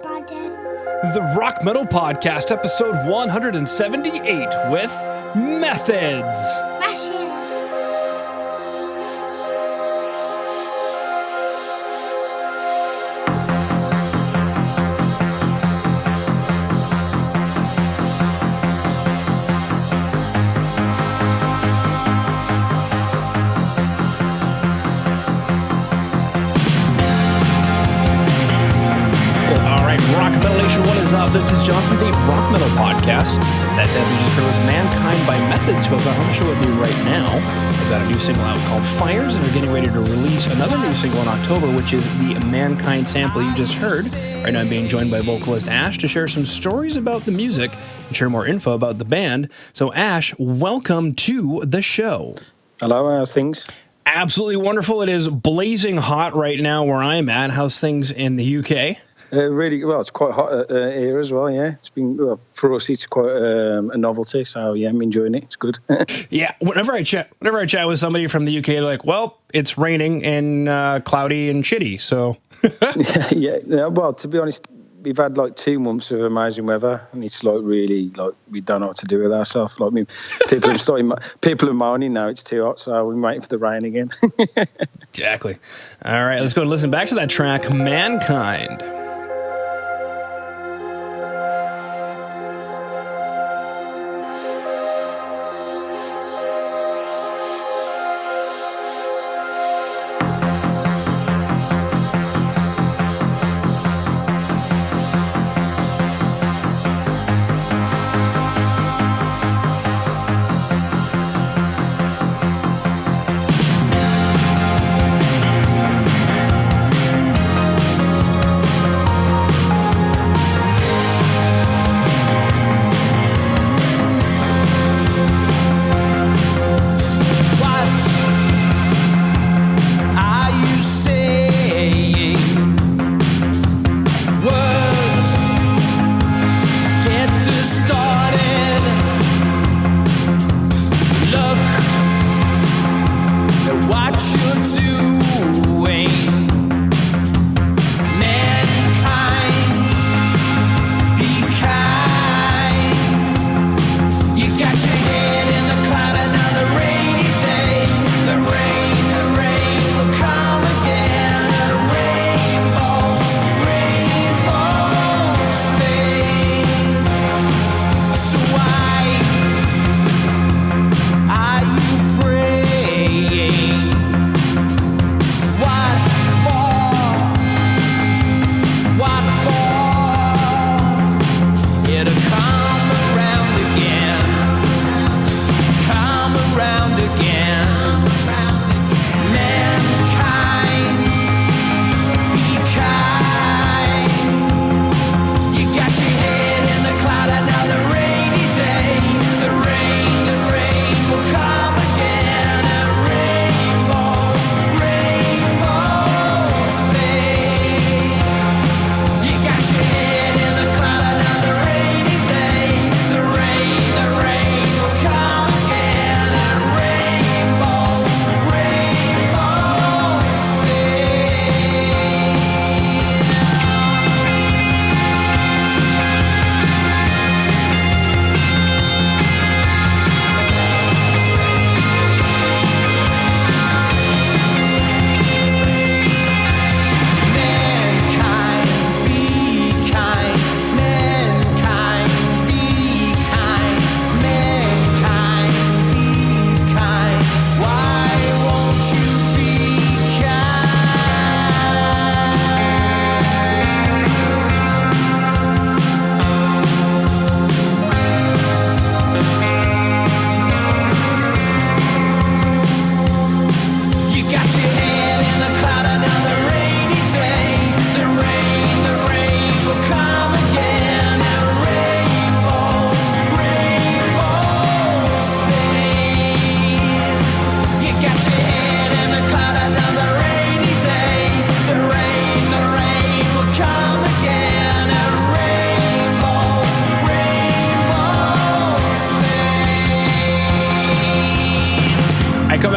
The Rock Metal Podcast, episode 178 with Methods. This is John from the Rock Metal Podcast. That's Anthony's show is Mankind by Methods, who are on the show with me right now. They've got a new single out called Fires, and they're getting ready to release another new single in October, which is the Mankind sample you just heard. Right now I'm being joined by vocalist Ash to share some stories about the music and share more info about the band. So Ash, welcome to the show. Hello, how's things? Absolutely wonderful. It is blazing hot right now where I'm at. How's things in the UK? Really well. It's quite hot here as well. Yeah, it's been for us. It's quite a novelty. So yeah, I'm enjoying it. It's good. Yeah. Whenever I chat with somebody from the UK, they're like, "Well, it's raining and cloudy and shitty." So yeah. Well, to be honest, we've had like 2 months of amazing weather, and it's like really like we don't know what to do with ourselves. Like, I mean, people are moaning now. It's too hot, so we're waiting for the rain again. Exactly. All right, let's go and listen back to that track, Mankind.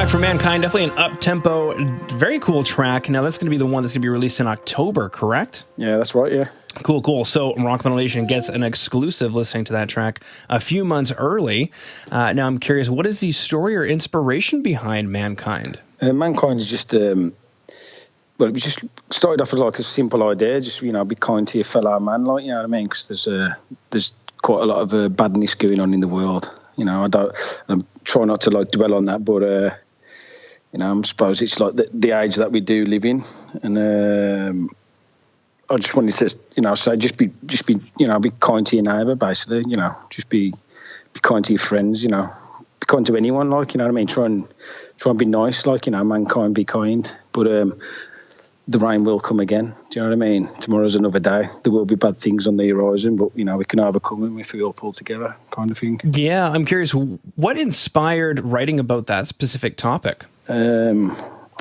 track from Mankind, definitely an up-tempo, very cool track. Now, that's going to be the one that's going to be released in October, correct? Yeah, that's right, yeah. Cool, cool. So Rock Metal Nation gets an exclusive listening to that track a few months early. Now, I'm curious, what is the story or inspiration behind Mankind? Mankind is just, well, it was just started off as like a simple idea, just, you know, be kind to your fellow man, like, you know what I mean? Because there's quite a lot of badness going on in the world. You know, I'm trying not to like dwell on that, but you know, I suppose it's like the age that we do live in, and I just wanted to, you know, say just be, you know, be kind to your neighbour, basically. You know, just be kind to your friends. You know, be kind to anyone, like, you know what I mean. Try and be nice, like, you know, mankind, be kind, but the rain will come again. Do you know what I mean? Tomorrow's another day. There will be bad things on the horizon, but, you know, we can overcome them if we all pull together, kind of thing. Yeah, I'm curious, what inspired writing about that specific topic? I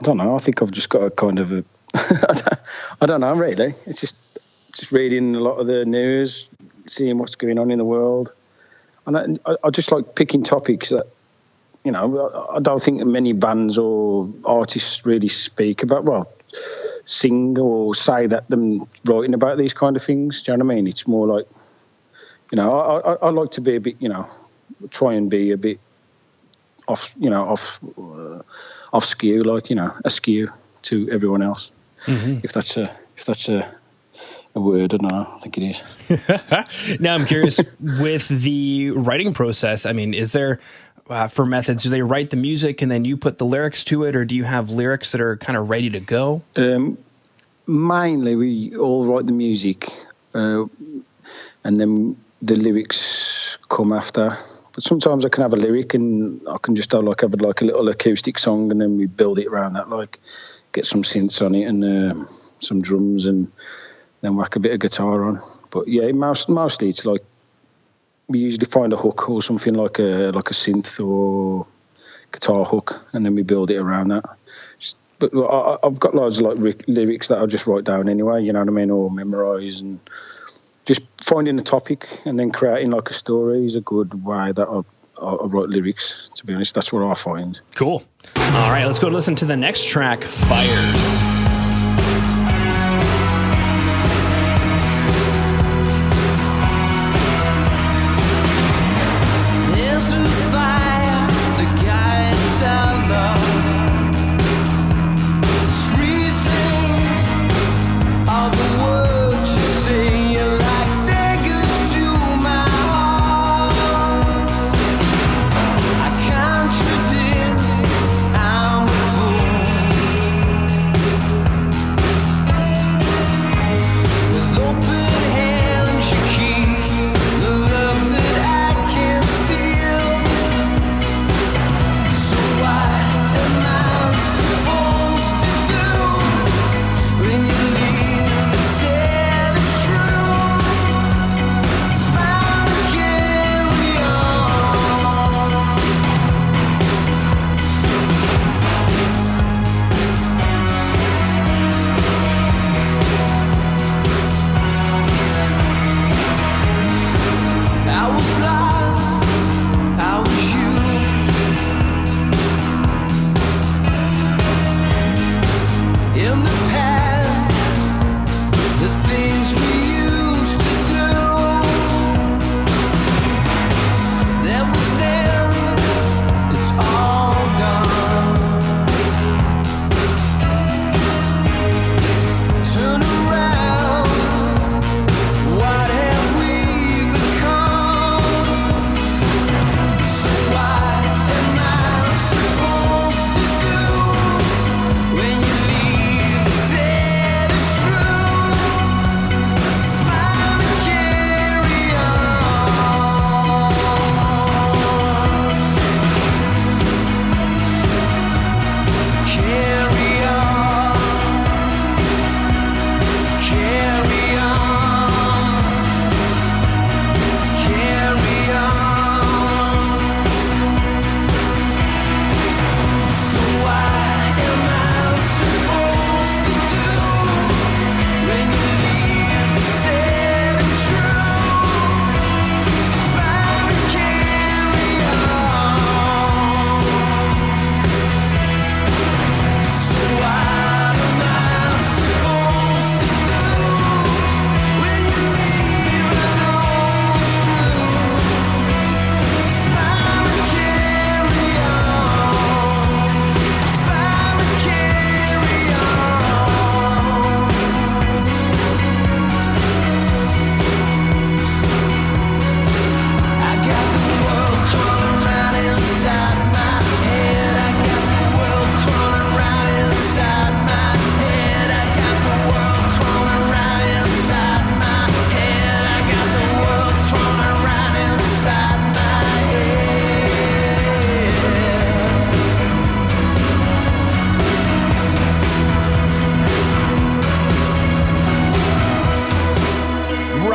don't know. I think I've just got a kind of a... I don't know, really. It's just reading a lot of the news, seeing what's going on in the world. And I just like picking topics that, you know, I don't think many bands or artists really speak about, well, sing or say that them writing about these kind of things. Do you know what I mean? It's more like, you know, I like to be a bit, you know, try and be a bit off, you know, off skew, like, you know, askew to everyone else. Mm-hmm. If that's a word, I don't know. I think it is. Now I'm curious with the writing process. I mean, is there for Methods, do they write the music and then you put the lyrics to it, or do you have lyrics that are kind of ready to go? Mainly, we all write the music, and then the lyrics come after. But sometimes I can have a lyric and I can just have a little acoustic song, and then we build it around that, like get some synths on it and some drums, and then whack a bit of guitar on. But yeah, mostly it's like we usually find a hook or something like a synth or guitar hook, and then we build it around that. But I've got loads of like lyrics that I'll just write down anyway, you know what I mean, or memorise, and just finding a topic and then creating like a story is a good way that I write lyrics, to be honest. That's what I find. Cool. All right, let's go listen to the next track, Fires.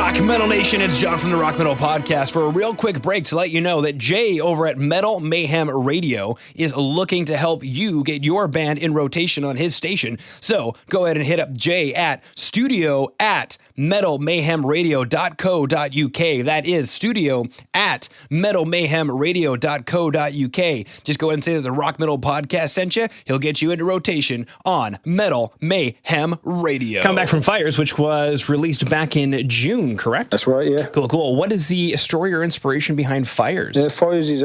Rock Metal Nation, it's John from the Rock Metal Podcast for a real quick break to let you know that Jay over at Metal Mayhem Radio is looking to help you get your band in rotation on his station. So go ahead and hit up Jay at studio@metalmayhemradio.co.uk. That is studio@metalmayhemradio.co.uk. Just go ahead and say that the Rock Metal Podcast sent you. He'll get you into rotation on Metal Mayhem Radio. Come back from Fires, which was released back in June, correct? That's right, yeah. Cool. What is the story or inspiration behind Fires? Fires is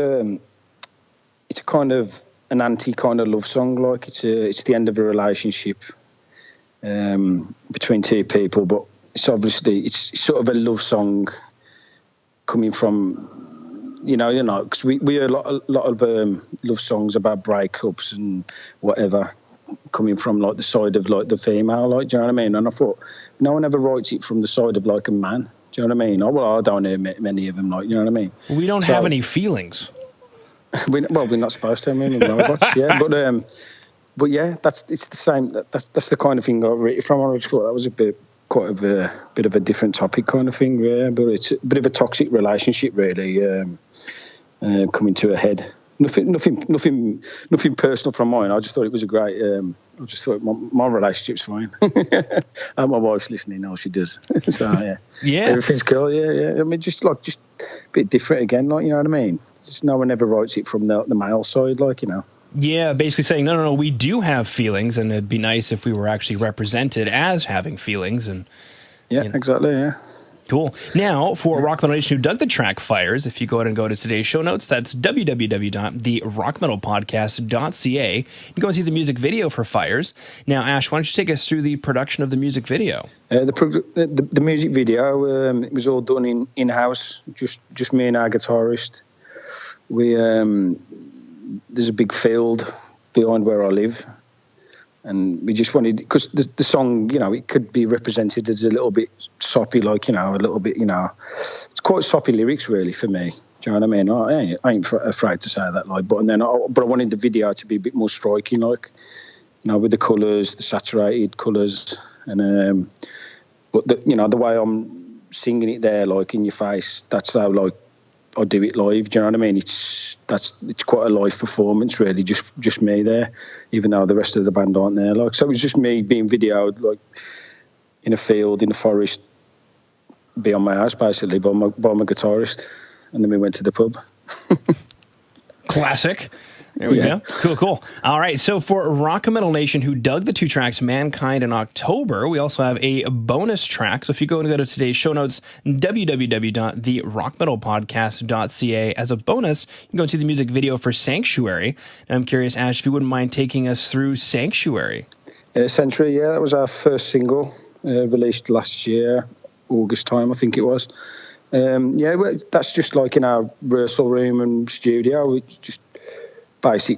it's a kind of an anti kind of love song. Like it's the end of a relationship between two people, but it's obviously it's sort of a love song coming from because we hear a lot of love songs about breakups and whatever coming from like the side of like the female, like, do you know what I mean? And I thought no one ever writes it from the side of like a man. Do you know what I mean? I don't hear many of them, like, you know what I mean? We don't have any feelings. We're not supposed to. I mean, we're robots, yeah. But yeah, it's the same. That's the kind of thing I read it from. I just thought that was quite a bit of a different topic kind of thing, yeah. But it's a bit of a toxic relationship, really, coming to a head. Nothing personal from mine. I just thought it was a great. I just thought my relationship's fine. And my wife's listening now; she does. So yeah, everything's cool. Yeah. I mean, just a bit different again, like, you know what I mean. Just no one ever writes it from the male side, like, you know. Yeah, basically saying no, we do have feelings, and it'd be nice if we were actually represented as having feelings. And exactly. Yeah. Cool. Now, for Rock Metal Nation who dug the track Fires, if you go ahead and go to today's show notes, that's www.therockmetalpodcast.ca. You can go and see the music video for Fires. Now, Ash, why don't you take us through the production of the music video? The music video, it was all done in-house, just me and our guitarist. There's a big field behind where I live. And we just wanted, because the song, you know, it could be represented as a little bit soppy, like, you know, a little bit, you know, it's quite soppy lyrics, really, for me. Do you know what I mean? I ain't afraid to say that, like, but I wanted the video to be a bit more striking, like, you know, with the colours, the saturated colours, and but the way I'm singing it there, like, in your face, that's how, like, I do it live. Do you know what I mean? It's quite a live performance, really, just me there, even though the rest of the band aren't there. Like, so it was just me being videoed, like, in a field, in the forest, beyond my house, basically, by my guitarist, and then we went to the pub. Classic. There we go. Cool. All right, so for Rock Metal Nation who dug the two tracks Mankind and October, we also have a bonus track. So if you go to today's show notes, www.therockmetalpodcast.ca, as a bonus, you can go and see the music video for Sanctuary. And I'm curious, Ash, if you wouldn't mind taking us through Sanctuary. Sanctuary, that was our first single, released last year, August time, I think it was. That's just like in our rehearsal room and studio. We just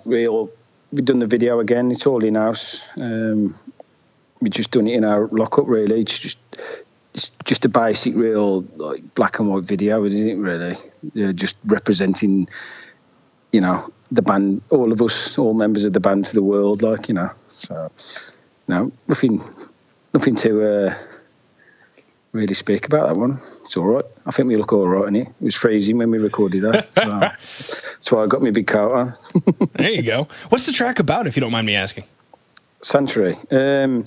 we've done the video again. It's all in-house. We've just done it in our lockup, really. It's just a basic, real, like, black and white video, isn't it, really? Just representing, you know, the band, all of us, all members of the band to the world, like, you know. So, no, nothing to really speak about that one. It's all right. I think we look all right in it. It was freezing when we recorded that. So that's why I got my big coat on. There you go. What's the track about, if you don't mind me asking? Sanctuary. I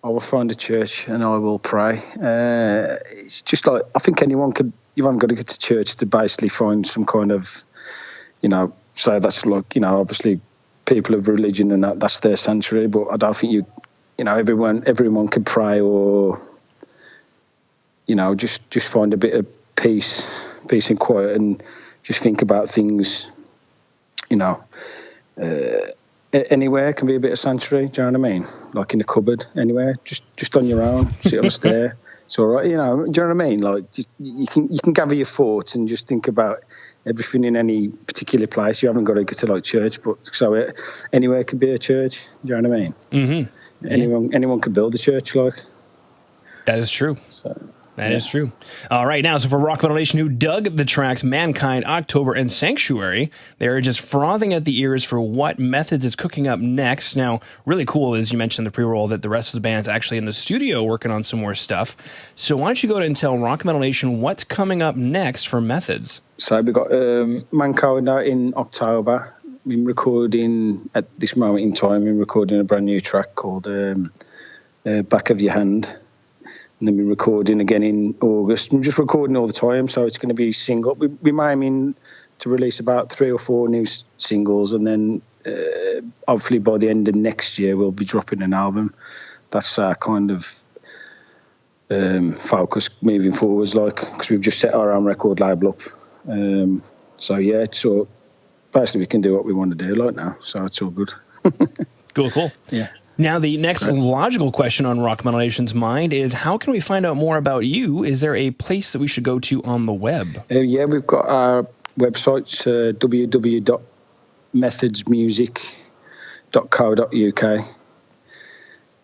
will find a church and I will pray. It's just like, I think you haven't got to get to church to basically find some kind of, you know, so that's like, you know, obviously people of religion and that's their sanctuary, but I don't think you know, everyone can pray or, you know, just find a bit of peace and quiet, and just think about things, you know. Anywhere can be a bit of sanctuary, do you know what I mean? Like in the cupboard, anywhere, just on your own, sit on a stair. It's all right, you know, do you know what I mean? Like, you can gather your thoughts and just think about everything in any particular place. You haven't got to go to, like, church, but so anywhere could be a church, do you know what I mean? Mm-hmm. Anyone could build a church, like. That is true. So, That is true. All right, now, so for Rock Metal Nation who dug the tracks Mankind, October, and Sanctuary, they're just frothing at the ears for what Methods is cooking up next. Now, really cool is you mentioned in the pre-roll that the rest of the band's actually in the studio working on some more stuff. So why don't you go ahead and tell Rock Metal Nation what's coming up next for Methods? So we've got Mankind out in October. We're recording, at this moment in time, we're recording a brand new track called Back of Your Hand. And then we're recording again in August. We're just recording all the time, so it's going to be single. We're aiming to release about 3 or 4 new singles, and then hopefully by the end of next year we'll be dropping an album. That's our kind of focus moving forwards, like, because we've just set our own record label up. So yeah, so basically we can do what we want to do like now, so it's all good. Cool. Yeah. Now, the next logical question on Rock Metal Nation's mind is, how can we find out more about you? Is there a place that we should go to on the web? Yeah, we've got our website, www.methodsmusic.co.uk.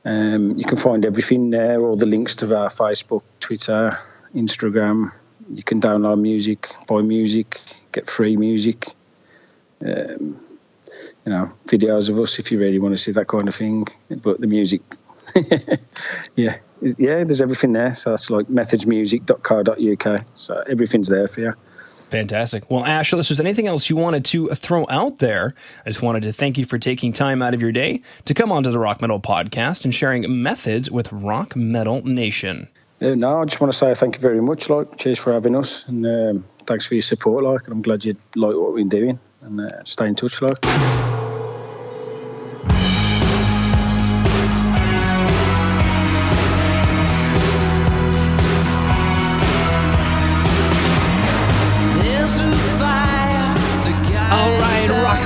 You can find everything there, all the links to our Facebook, Twitter, Instagram. You can download music, buy music, get free music. Videos of us if you really want to see that kind of thing. But the music, yeah, there's everything there. So that's like methodsmusic.co.uk. So everything's there for you. Fantastic. Well, Ash, unless there's anything else you wanted to throw out there, I just wanted to thank you for taking time out of your day to come onto the Rock Metal Podcast and sharing Methods with Rock Metal Nation. No, I just want to say thank you very much. Cheers for having us, and thanks for your support. And I'm glad you like what we're doing, and stay in touch.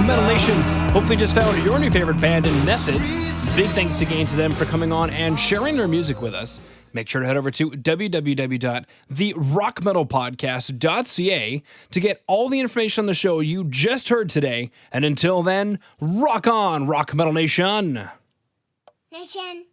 Metal Nation, hopefully just found your new favorite band in Methods. Big thanks again to them for coming on and sharing their music with us. Make sure to head over to www.therockmetalpodcast.ca to get all the information on the show you just heard today. And until then, rock on, Rock Metal Nation! Nation.